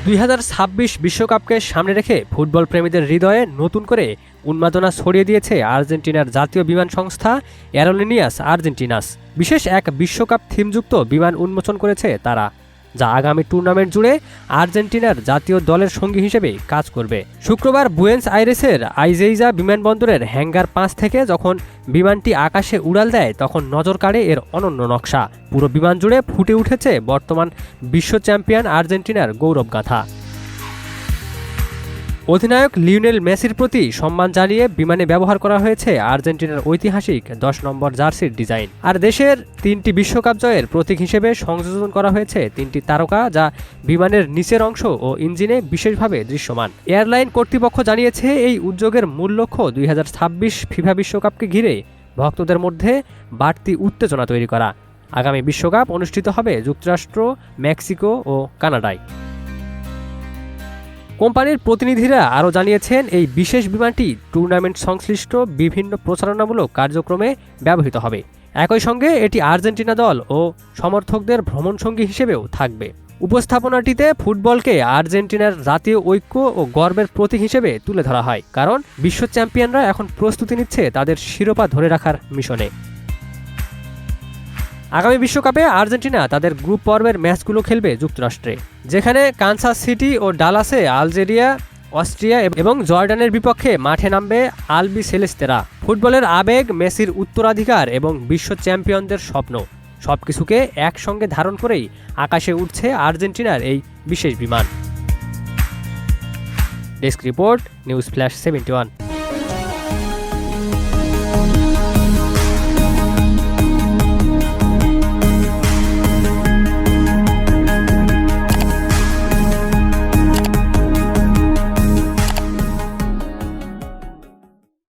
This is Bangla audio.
2026 বিশ্বকাপকে সামনে রেখে ফুটবল প্রেমীদের হৃদয়ে নতুন করে উন্মাদনা ছড়িয়ে দিয়েছে আর্জেন্টিনার জাতীয় বিমান সংস্থা এরোলিনিয়াস আর্জেন্টিনাস। বিশেষ এক বিশ্বকাপ থিমযুক্ত বিমান উন্মোচন করেছে তারা, যা আগামী টুর্নামেন্ট জুড়ে আর্জেন্টিনার জাতীয় দলের সঙ্গী হিসেবে কাজ করবে। শুক্রবার বুয়েন্স আইরেসের আইজেইজা বিমানবন্দরের হ্যাঙ্গার 5 থেকে যখন বিমানটি আকাশে উড়াল দেয় তখন নজর কাড়ে এর অনন্য নকশা। পুরো বিমান জুড়ে ফুটে উঠেছে বর্তমান বিশ্ব চ্যাম্পিয়ন আর্জেন্টিনার গৌরবগাথা। অধিনায়ক লিওনেল মেসির প্রতি সম্মান জানিয়ে বিমানে ব্যবহার করা হয়েছে আর্জেন্টিনার ঐতিহাসিক 10 নম্বর জার্সির ডিজাইন। আর দেশের 3টি বিশ্বকাপ জয়ের প্রতীক হিসেবে সংযোজন করা হয়েছে 3টি তারকা, যা বিমানের নিচের অংশ ও ইঞ্জিনে বিশেষভাবে দৃশ্যমান। এয়ারলাইন কর্তৃপক্ষ জানিয়েছে এই উদ্যোগের মূল লক্ষ্য 2026 ফিফা বিশ্বকাপকে ঘিরে ভক্তদের মধ্যে বাড়তি উত্তেজনা তৈরি করা। আগামী বিশ্বকাপ অনুষ্ঠিত হবে যুক্তরাষ্ট্র, মেক্সিকো ও কানাডায়। কোম্পানির প্রতিনিধিরা আরও জানিয়েছেন, এই বিশেষ বিমানটি টুর্নামেন্ট সংশ্লিষ্ট বিভিন্ন প্রচারণামূলক কার্যক্রমে ব্যবহৃত হবে। একই সঙ্গে এটি আর্জেন্টিনা দল ও সমর্থকদের ভ্রমণসঙ্গী হিসেবেও থাকবে। উপস্থাপনাটিতে ফুটবলকে আর্জেন্টিনার জাতীয় ঐক্য ও গর্বের প্রতীক হিসেবে তুলে ধরা হয়, কারণ বিশ্ব চ্যাম্পিয়নরা এখন প্রস্তুতি নিচ্ছে তাদের শিরোপা ধরে রাখার মিশনে। আগামী বিশ্বকাপে আর্জেন্টিনা তাদের গ্রুপ পর্বের ম্যাচগুলো খেলবে যুক্তরাষ্ট্রে, যেখানে কানসাস সিটি ও ডালাসে আলজেরিয়া, অস্ট্রিয়া এবং জর্ডানের বিপক্ষে মাঠে নামবে আলবি সেলেস্তেরা। ফুটবলের আবেগ, মেসির উত্তরাধিকার এবং বিশ্ব চ্যাম্পিয়নদের স্বপ্ন সবকিছুকে একসঙ্গে ধারণ করেই আকাশে উঠছে আর্জেন্টিনার এই বিশেষ বিমান। Desk report, news flash 71।